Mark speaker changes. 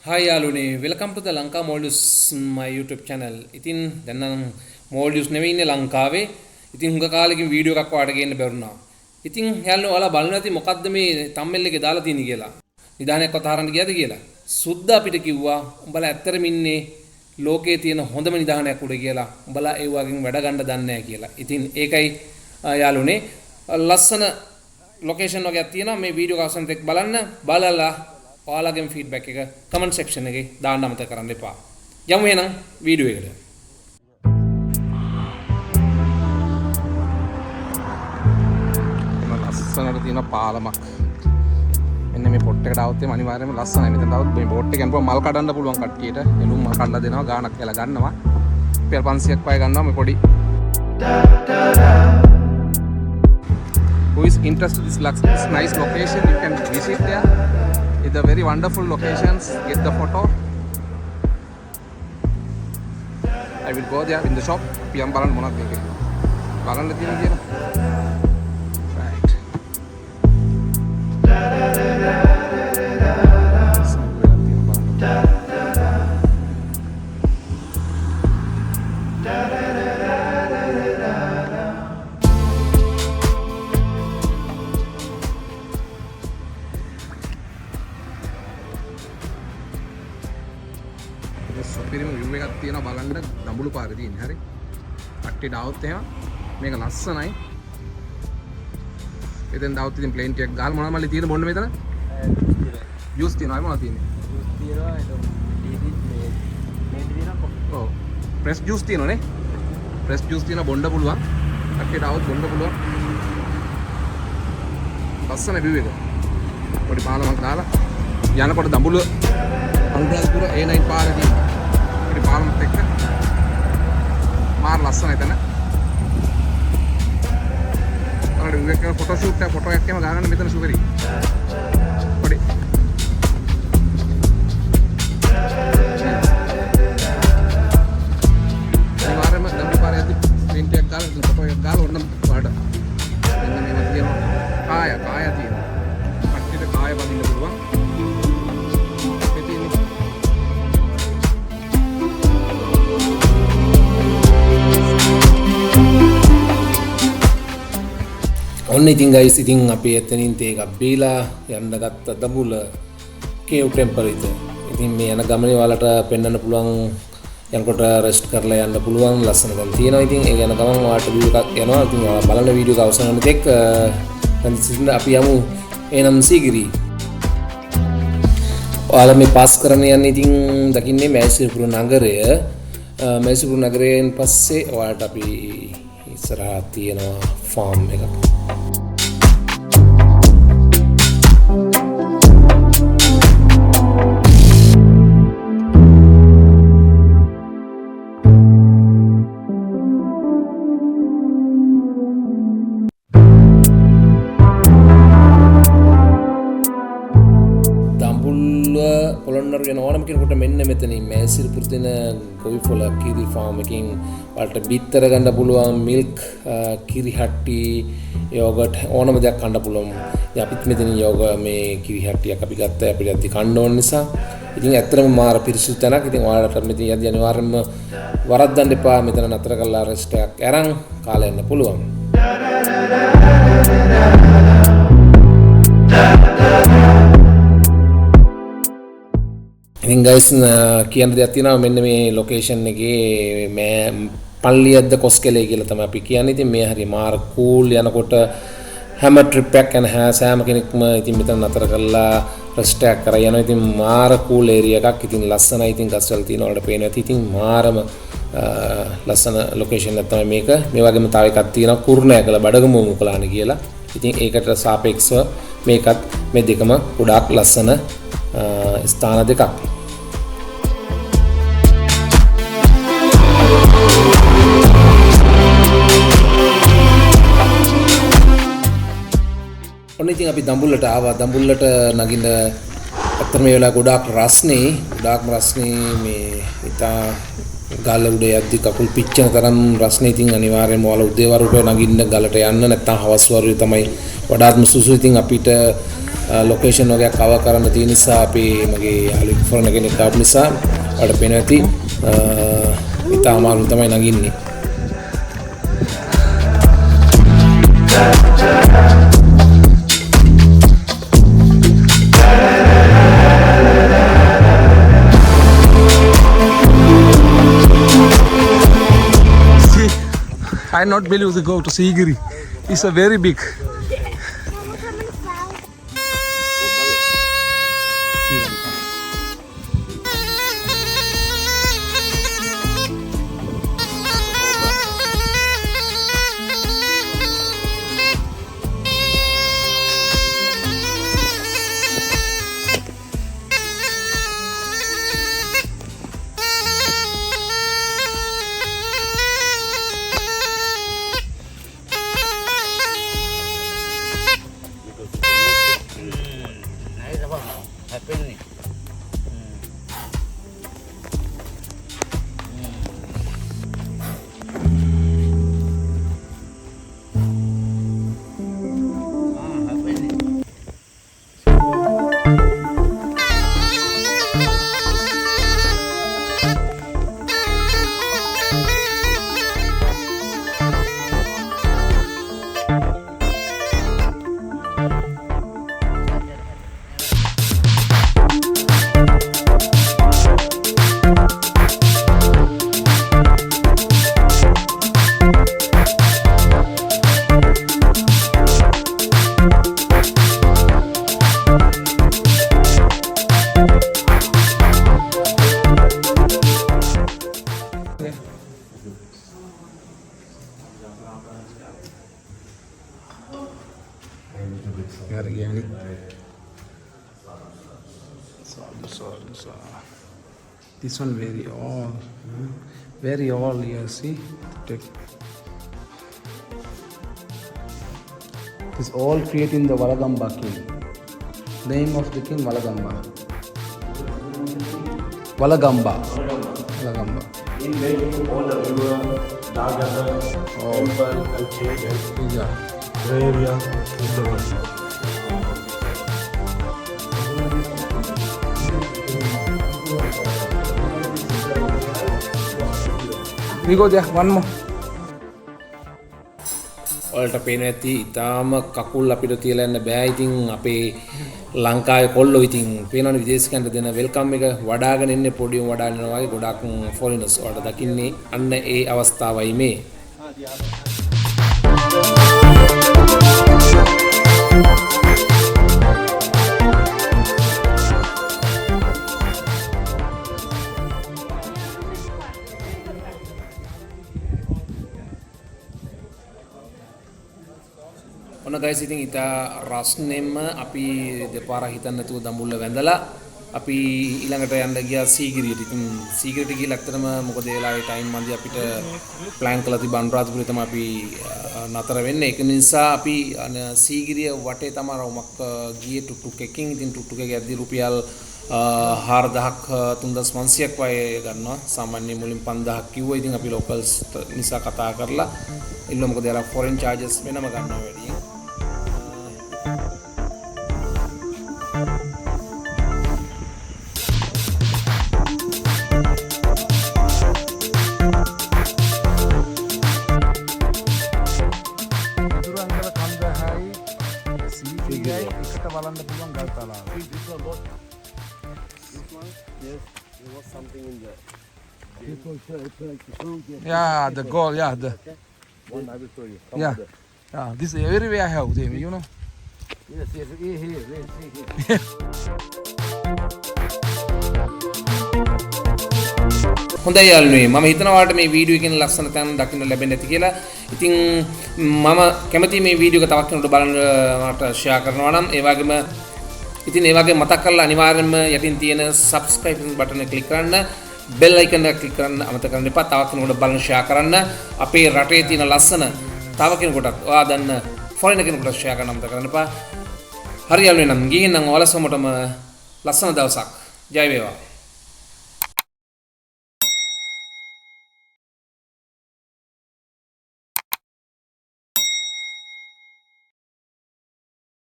Speaker 1: Hi යාළුවනේ welcome to the Lanka Maldives my YouTube channel. ඉතින් දැන් නම් Maldives නෙවෙයි ඉන්නේ ලංකාවේ. ඉතින් හුඟ කාලෙකින් වීඩියෝ එකක් වාට ගේන්න බැරුණා. ඉතින් යාළුවෝ ඔයාලා බලන්න නැති මොකද්ද මේ thumbnail එකේ දාලා තියෙන්නේ කියලා. නිදානයක් වතාරන්න ගියද කියලා. සුද්ද අපිට කිව්වා උඹලා ඇත්තටම ඉන්නේ ලෝකයේ තියෙන හොඳම නිදානයක් උඩ කියලා. උඹලා ඒ වගේ වැඩ ගන්න දන්නේ නැහැ කියලා. ඉතින් ඒකයි යාළුවනේ ලස්සන ලොකේෂන් වගේක් තියෙනවා මේ වීඩියෝ එක අවසන් තෙක් බලන්න. බලලා ඔයාලගේ ෆීඩ්බැක් එක කමෙන්ට් සෙක්ෂන් එකේ දාන්න අමතක කරන්න එපා. යමු එහෙනම් වීඩියෝ එකට. මේ ලස්සනට තියෙන පාලමක්. මෙන්න මේ පොට් එකට આવුත් එම අනිවාර්යයෙන්ම ලස්සනයි. මෙතන આવුත් මේ බෝට් එකෙන් මල් කඩන්න පුළුවන් කට්ටියට. එළුම් මල් කඩලා දෙනවා ගාණක් කියලා ගන්නවා. රුපියල් 500ක් වගේ ගන්නවා මේ පොඩි. Who is interested in this nice location, you can visit there. It's a very wonderful locations. Get the photo. I will go there in the shop. PM balan monat deke. Balan le dina dina. Right. සුපිරිම view එකක් තියෙනවා බලන්න දඹුලු පාරේ තියෙන්නේ හරි. කට්ටියට આવුත් එහෙම මේක ලස්සනයි. එතෙන් આવුත් ඉතින් ප්ලේන් ටිකක් ගහලා මොනවද මල්ලි තියෙන බොන්න මෙතන? ජූස් තියෙනවා මොනවද තියෙන්නේ?
Speaker 2: ජූස් තියෙනවා මේ තියෙනවා.
Speaker 1: ඔව්. ප්‍රෙස් ජූස් තියෙනවනේ. ප්‍රෙස් ජූස් තියෙනවා බොන්න පුළුවන්. කට්ටියට આવුත් බොන්න පුළුවන්. ලස්සන view එක. පොඩි පාලමක් දාලා යනකොට දඹුලු අනුරාධපුර A9 පාරේ තියෙන පොඩි පාලමක් එක්ක මාර ලස්සනයි එතන. අර විවේක ෆොටෝ ෂූට් එක ෆොටෝ එකක් එම ගන්න මෙතන සුපිරි. පොඩි අනිවාර්යයෙන්ම දඹුලු පාරේ යද්දි ප්‍රින්ට් එකක් ගාලා ෆොටෝ එකක් ගාලා ඔන්න පාට. මෙන්න මේවා තියෙනවා. කාය තියෙනවා. කට්ටියට කාය වදින්න පුළුවන්. ඔන්න ඉතින් ගයිස් ඉතින් අපි එතනින් තේ එකක් බීලා යන්න ගත්ත දඹුල කේව් ටෙම්පල් එක. ඉතින් මේ යන ගමනේ ඔයාලට පෙන්වන්න පුළුවන් යනකොට රෙස්ට් කරලා යන්න පුළුවන් ලස්සන දල් තියෙනවා. ඉතින් ඒ යන ගමන් ඔයාලට view එකක් යනවා. ඉතින් ඔයාලා බලන වීඩියෝ එක අවසන් වෙන තෙක් අපි යමු එනම් සීගිරි. ඔයාලා මේ පාස් කරන යන්නේ ඉතින් දකින්නේ මෑසිපුර නගරය. මෑසිපුර නගරයෙන් පස්සේ ඔයාලට අපි ඉස්සරහා තියෙනවා ෆාම් එකක්. පොළොන්නරු යන ඕනම කෙනෙකුට මෙන්න මෙතනින් මෑසිරිපුර තියෙන ගොවි පොළ කිරි ෆාම් එකකින් වලට බිත්තර ගන්න පුළුවන් මිල්ක් කිරි හට්ටි යෝගට් ඕනම දෙයක් කන්න පුළුවන්. ඉතින් අපිත් මෙතන යෝග මේ කිරි හට්ටියක් අපි ගත්තා අපිට අද්දි කන්න ඕන නිසා. ඉතින් ඇත්තටම මාර පිරිසුදු තැනක්. ඉතින් ඔයාලට මෙතන යද්දි අනිවාර්යයෙන්ම වරද්දන්න එපා. මෙතන නතර කරලා රෙස්ට් එකක් අරන් කාලා යන්න පුළුවන්. ඉතින් ගයිස් කියන්න දෙයක් තියෙනවා මෙන්න මේ ලොකේෂන් එකේ මේ පල්ලියද්ද කොස්කලේ කියලා තමයි අපි කියන්නේ. ඉතින් මේ හරිය මාර කූල් යනකොට හැම ට්‍රිප් එකක් යන සෑම කෙනෙක්ම ඉතින් මෙතන නතර කරලා රෙස්ට් එකක් කරලා යනවා. ඉතින් මාර කූල් ඒරියා එකක්. ඉතින් ලස්සනයි. ඉතින් ගස්වල තියෙන වලට පේනවා. ඉතින් මාරම ලස්සන ලොකේෂන් එකක් තමයි මේක. මේ වගේම තව එකක් තියෙනවා කුරුණෑකල බඩගමුව මුකලාන කියලා. ඉතින් ඒකට සාපේක්ෂව මේකත් මේ දෙකම ගොඩාක් ලස්සන ස්ථාන දෙකක්. ඔන්න ඉතින් අපි දඹුල්ලට ආවා. දඹුල්ලට නගින්න අතර මේ වෙලාව ගොඩාක් රස්නේ මේ ඉතා ගල උඩ යද්දි කකුල් පිච්චෙන තරම් රස්නේ. ඉතින් අනිවාර්යයෙන්ම ඔයාලා උදේ වරුට නගින්න ගලට යන්න නැත්නම් හවස් වරුවේ තමයි වඩාත්ම සුසු. ඉතින් අපිට ලොකේෂන් වගේක් කවර් කරන්න තියෙන නිසා අපි මගේ යාළුවෙක් ෆෝන් එකෙන් ආපු නිසා ඔයාලට පේනවා ඇති ඉතාම අමාරුවෙන් තමයි නගින්නේ.
Speaker 2: I not believe to go to Sigiri. It's a very big. This one very all here. See, this all created in the Valagamba king. Name of the king Valagamba. Valagamba.
Speaker 3: In Bengal, all the river, Nagada, temple, and
Speaker 2: Yeah.
Speaker 3: the area is the one.
Speaker 2: We go there. One more.
Speaker 1: ඔයාලට පේන ඇති ඊටාම කකුල් අපිට තියලා යන්න බෑ. ඉතින් අපේ ලංකාවේ කොල්ලෝ ඉතින් පේනවනේ විදේශිකයන්ට දෙන වෙල්කම් එක වඩාගෙන ඉන්නේ පොඩියුම් වඩාගෙන යනවා වගේ ගොඩක් ෆොරිනර්ස් ඔයාලට දකින්නේ අන්න ඒ අවස්ථාවයි මේ. ඔන්න ගයිස් ඉතින් ඉතා රස්නෙම අපි දෙපාරක් හිතන්න නැතුව දඹුල්ල වැඳලා අපි ඊළඟට යන්න ගියා සීගිරියට. ඉතින් සීගිරියට ගිහලා ඇත්තටම මොකද ඒ වෙලාවේ ටයිම් මන්දි අපිට ප්ලෑන් කරලා තිබ්බ අනුරාධපුරේ තමයි අපි නතර වෙන්නේ. ඒක නිසා අපි සීගිරිය වටේ තමයි රවුමක් ගියේ ටුක් එකකින්. ඉතින් ටුක් එක යද්දී රුපියල් 4000ක් 3500ක් වගේ ගන්නවා. සාමාන්‍ය මුලින් 5000ක් කිව්වා. ඉතින් අපි ලෝකල්ස් නිසා කතා කරලා ඉල්ලුවා මොකද යාලා ෆොරෙන් චාර්ජස් වෙනම ගන්නවා වැඩි.
Speaker 2: Yeah, the goal. Yeah, the
Speaker 3: One I will show you.
Speaker 2: yeah. Yeah, this everywhere I have them. You know.
Speaker 3: Yes, here.
Speaker 1: හොඳයි යාළුවනේ මම හිතනවා ඔයාලට මේ වීඩියෝ එකෙන් ලස්සන තැන් දකින්න ලැබෙන්නේ නැති කියලා. ඉතින් මම කැමතියි මේ වීඩියෝ එක තවත් කෙනෙකුට බලන්න මට ෂෙයා කරනවා නම් ඒ වගේම ඉතින් ඒ වගේ මතක් කරලා අනිවාර්යෙන්ම යටින් තියෙන subscribe බටන් එක ක්ලික් කරන්න, bell icon එක ක්ලික් කරන්න අමතක කරන්න එපා. තවත් කෙනෙකුට බලන්න ෂෙයා කරන්න. අපේ රටේ තියෙන ලස්සන තව කෙනෙකුටත් ඔයා දන්න ෆොරින් කෙනෙකුට ෂෙයා කරන්න අමතක කරන්න එපා. හරි යාළුවනේ නම් ගිහින් නම් ඔයාලා සමටම ලස්සන දවසක්. ජය වේවා.